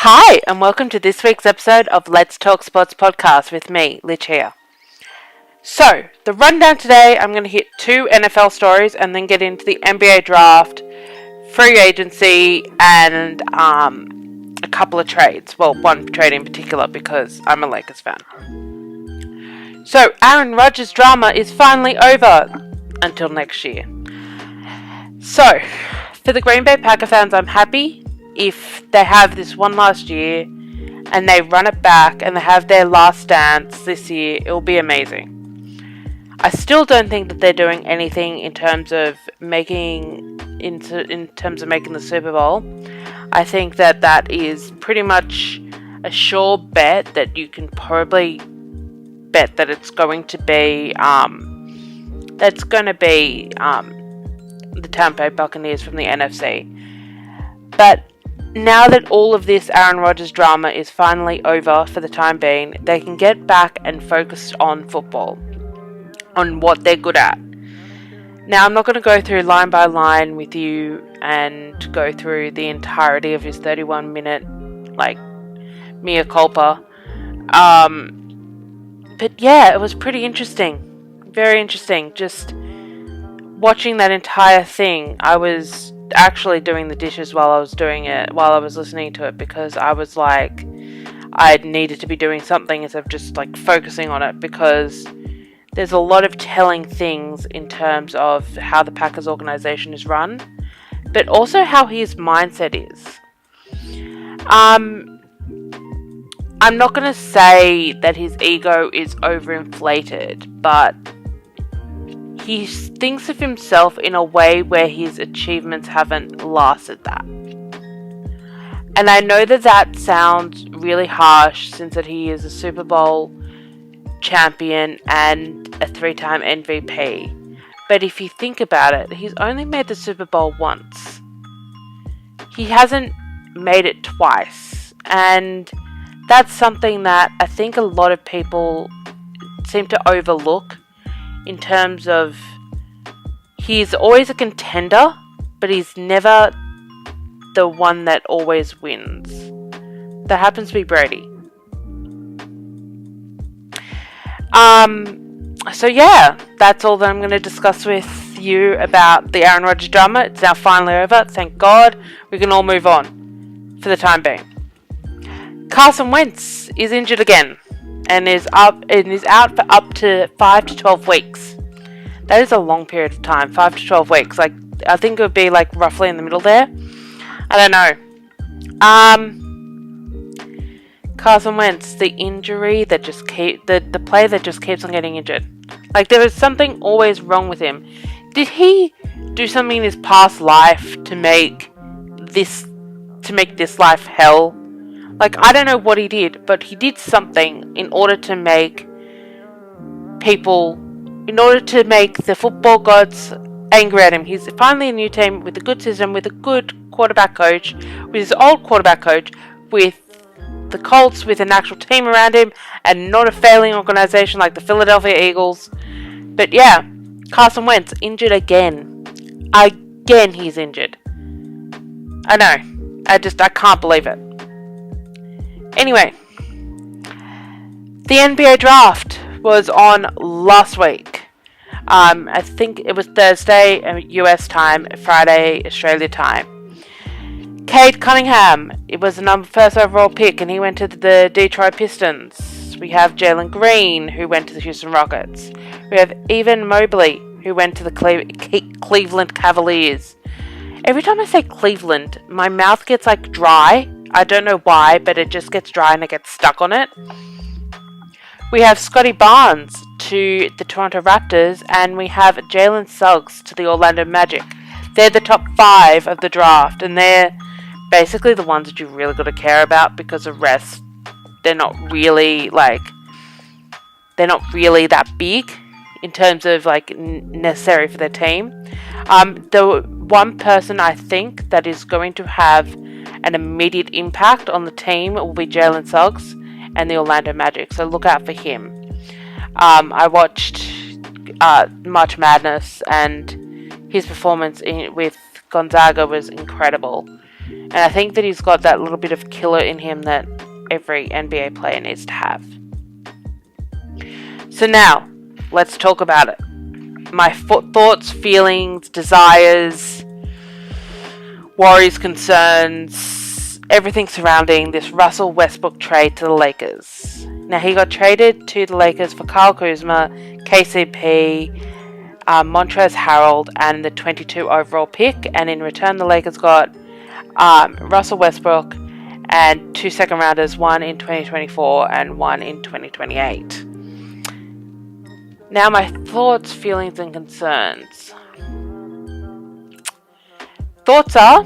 Hi, and welcome to this week's episode of Let's Talk Sports Podcast with me, Lich here. So, the rundown today, I'm going to hit 2 NFL stories and then get into the NBA draft, free agency, and a couple of trades. Well, one trade in particular because I'm a Lakers fan. So, Aaron Rodgers' drama is finally over until next year. So, for the Green Bay Packer fans, I'm happy if they have this one last year and they run it back and they have their last dance this year. It will be amazing. I still don't think that they're doing anything in terms of making the Super Bowl. I think that is pretty much a sure bet that you can probably bet that it's going to be the Tampa Bay Buccaneers from the NFC. But now that all of this Aaron Rodgers drama is finally over for the time being, they can get back and focus on football, on what they're good at. Now, I'm not going to go through line by line with you and go through the entirety of his 31-minute, mea culpa. But yeah, it was pretty interesting. Very interesting. Just watching that entire thing. I was actually doing the dishes while I was listening to it, because I was like, I needed to be doing something instead of just focusing on it, because there's a lot of telling things in terms of how the Packers organization is run, but also how his mindset is. I'm not going to say that his ego is overinflated, but he thinks of himself in a way where his achievements haven't lasted that. And I know that sounds really harsh, since that he is a Super Bowl champion and a 3-time MVP. But if you think about it, he's only made the Super Bowl once. He hasn't made it twice. And that's something that I think a lot of people seem to overlook, in terms of he's always a contender, but he's never the one that always wins. That happens to be Brady. So yeah, that's all that I'm going to discuss with you about the Aaron Rodgers drama. It's now finally over. Thank God. We can all move on for the time being. Carson Wentz is injured again and is out for up to 5 to 12 weeks. That is a long period of time, 5 to 12 weeks. I think it would be roughly in the middle there. I don't know. Carson Wentz, the injury that just the play that just keeps on getting injured. There is something always wrong with him. Did he do something in his past life to make this life hell? I don't know what he did, but he did something in order to make the football gods angry at him. He's finally a new team with a good system, with a good quarterback coach, with his old quarterback coach, with the Colts, with an actual team around him, and not a failing organization like the Philadelphia Eagles. But yeah, Carson Wentz injured again. Again, he's injured. I know. I can't believe it. Anyway, the NBA draft was on last week. I think it was Thursday, US time, Friday, Australia time. Cade Cunningham, it was the first overall pick, and he went to the Detroit Pistons. We have Jalen Green, who went to the Houston Rockets. We have Evan Mobley, who went to the Cleveland Cavaliers. Every time I say Cleveland, my mouth gets dry. I don't know why, but it just gets dry and it gets stuck on it. We have Scotty Barnes to the Toronto Raptors, and we have Jalen Suggs to the Orlando Magic. They're the top 5 of the draft, and they're basically the ones that you really got to care about, because the rest, they're not really that big in terms of necessary for their team. The one person I think that is going to have an immediate impact on the team will be Jalen Suggs and the Orlando Magic, so look out for him. I watched March Madness, and his performance with Gonzaga was incredible. And I think that he's got that little bit of killer in him that every NBA player needs to have. So now, let's talk about it. My thoughts, feelings, desires, worries, concerns, everything surrounding this Russell Westbrook trade to the Lakers. Now, he got traded to the Lakers for Kyle Kuzma, KCP, Montrezl Harrell, and the 22 overall pick. And in return, the Lakers got Russell Westbrook and 2 second rounders, one in 2024 and one in 2028. Now, my thoughts, feelings, and concerns. Thoughts are,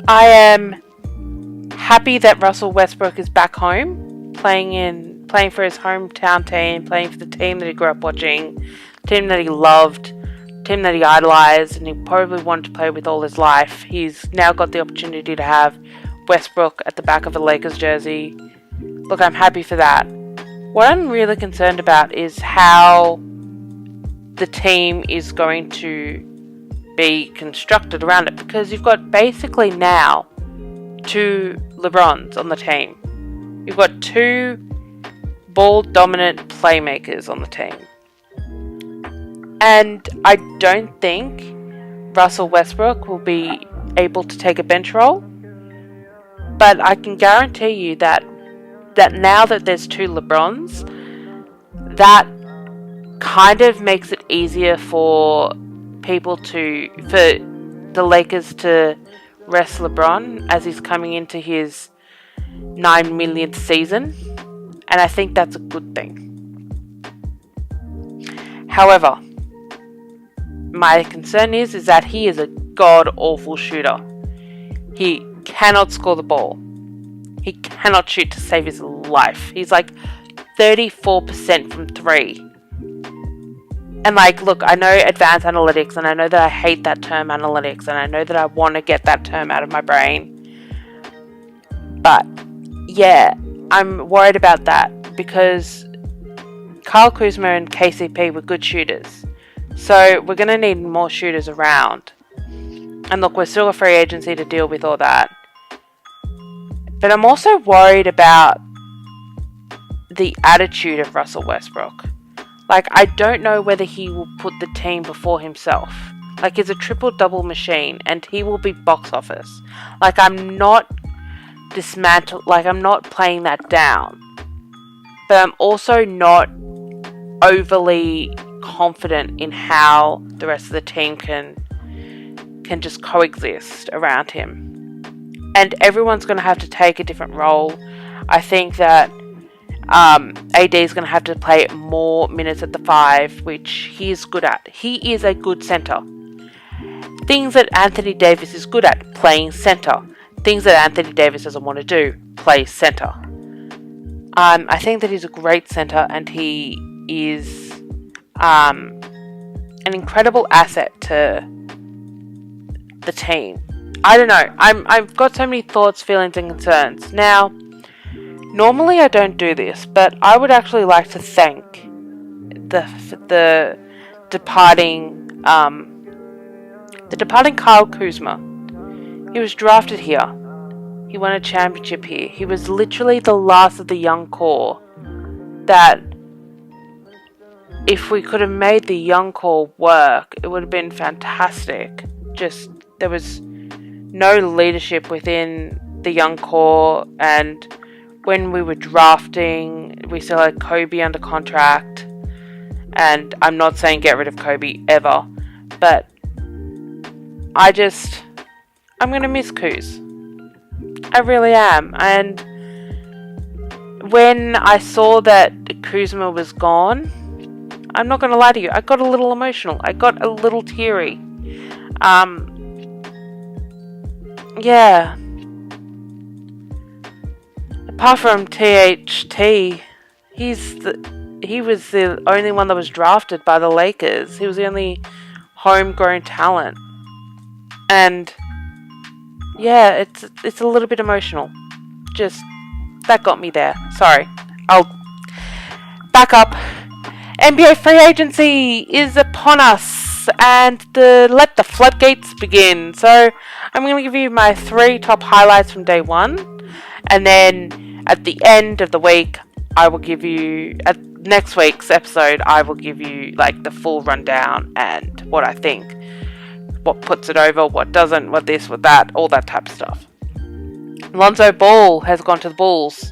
I am happy that Russell Westbrook is back home, playing for his hometown team, playing for the team that he grew up watching, team that he loved, team that he idolized, and he probably wanted to play with all his life. He's now got the opportunity to have Westbrook at the back of a Lakers jersey. Look, I'm happy for that. What I'm really concerned about is how the team is going to be constructed around it, because you've got basically now 2 LeBrons on the team. You've got 2 ball-dominant playmakers on the team. And I don't think Russell Westbrook will be able to take a bench role. But I can guarantee you that now that there's 2 LeBrons, that kind of makes it easier for the Lakers to rest LeBron as he's coming into his 9 millionth season. And I think that's a good thing. However, my concern is that he is a god-awful shooter. He cannot score the ball. He cannot shoot to save his life. He's like 34% from 3. And look, I know advanced analytics, and I know that I hate that term analytics, and I know that I want to get that term out of my brain. But, yeah, I'm worried about that, because Kyle Kuzma and KCP were good shooters. So, we're going to need more shooters around. And look, we're still a free agency to deal with all that. But I'm also worried about the attitude of Russell Westbrook. I don't know whether he will put the team before himself. He's a triple-double machine, and he will be box office. I'm not I'm not playing that down. But I'm also not overly confident in how the rest of the team can just coexist around him. And everyone's going to have to take a different role. I think that AD is going to have to play more minutes at the 5, which he's good at. He is a good center. Things that Anthony Davis is good at, playing center. Things that Anthony Davis doesn't want to do, play center. I think that he's a great center, and he is an incredible asset to the team. I don't know. I've got so many thoughts, feelings, and concerns. Now, normally I don't do this, but I would actually like to thank the departing Kyle Kuzma. He was drafted here. He won a championship here. He was literally the last of the young core that, if we could have made the young core work, it would have been fantastic. Just, there was no leadership within the young core, and when we were drafting, we still had Kobe under contract, and I'm not saying get rid of Kobe ever, but I'm going to miss Kuz. I really am. And when I saw that Kuzma was gone, I'm not going to lie to you, I got a little emotional. I got a little teary. Yeah. Apart from THT, he was the only one that was drafted by the Lakers. He was the only homegrown talent. And yeah, it's a little bit emotional. Just, that got me there. Sorry. I'll back up. NBA free agency is upon us. weeks and let the floodgates begin. So I'm going to give you my 3 top highlights from day 1, and then at the end of the week, I will give you, at next week's episode, I will give you like the full rundown and what I think, what puts it over, what doesn't, what this, what that, all that type of stuff. Lonzo Ball has gone to the Bulls.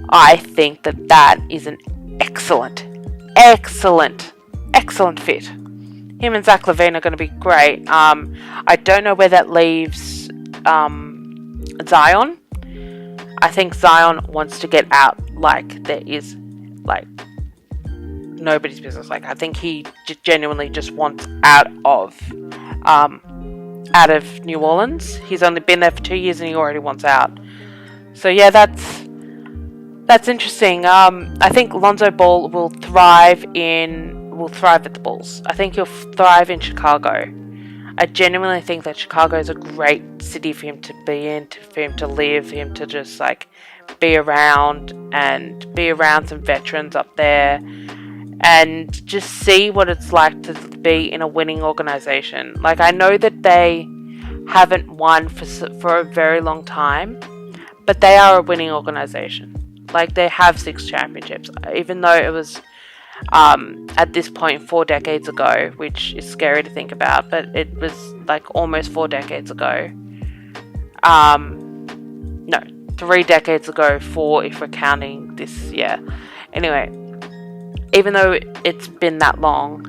I think that is an excellent fit. Him and Zach LaVine are going to be great. I don't know where that leaves Zion. I think Zion wants to get out like there is like nobody's business. Like I think he genuinely just wants out of New Orleans. He's only been there for 2 years and he already wants out. So yeah, that's interesting. I think Lonzo Ball will thrive at the Bulls. I think he'll thrive in Chicago. I genuinely think that Chicago is a great city for him to be in, for him to live, for him to just like be around some veterans up there and just see what it's like to be in a winning organization. Like I know that they haven't won for a very long time, but they are a winning organization. Like they have 6 championships, even though it was at this point 4 decades ago, which is scary to think about, but it was like almost 4 decades ago. No, 3 decades ago, 4 if we're counting this year. Anyway, even though it's been that long,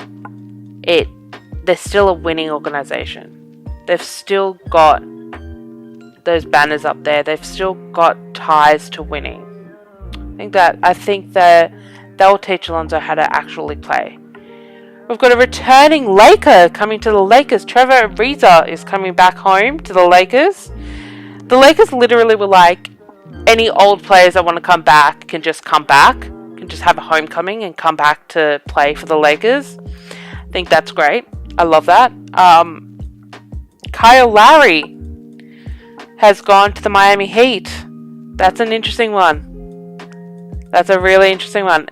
they're still a winning organization. They've still got those banners up there. They've still got ties to winning. I think that they'll teach Alonzo how to actually play. We've got a returning Laker coming to the Lakers. Trevor Ariza is coming back home to the Lakers. The Lakers literally were like, any old players that want to come back can just come back, can just have a homecoming and come back to play for the Lakers. I think that's great. I love that. Kyle Lowry has gone to the Miami Heat. That's an interesting one. That's a really interesting one.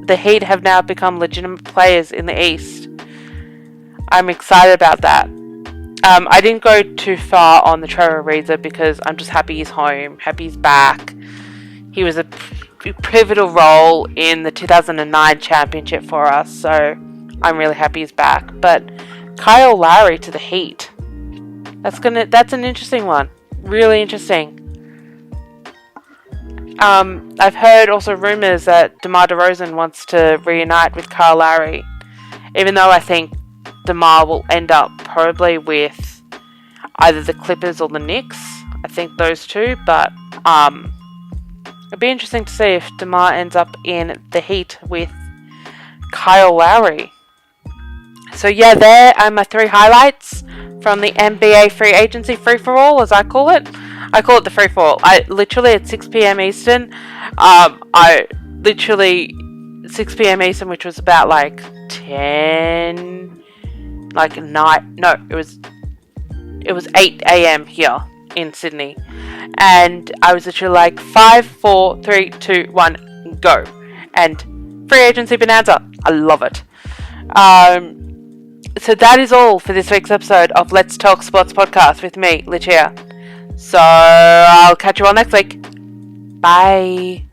The Heat have now become legitimate players in the East. I'm excited about that. I didn't go too far on the Trevor Ariza because I'm just happy he's home, happy he's back. He was a pivotal role in the 2009 championship for us, so I'm really happy he's back. But Kyle Lowry to the Heat. That's an interesting one. Really interesting. I've heard also rumors that DeMar DeRozan wants to reunite with Kyle Lowry, even though I think DeMar will end up probably with either the Clippers or the Knicks. I think those two, but it'd be interesting to see if DeMar ends up in the Heat with Kyle Lowry. So yeah, there are my 3 highlights from the NBA free agency free-for-all, as I call it. I call it the free-for-all. I literally at 6 p.m. Eastern, 6 p.m. Eastern, which was about like 10, like night. No, it was 8 a.m. here in Sydney, and I was literally like 5, 4, 3, 2, 1, go, and free agency bonanza. I love it. So that is all for this week's episode of Let's Talk Sports Podcast with me, Lichia. So I'll catch you all next week. Bye.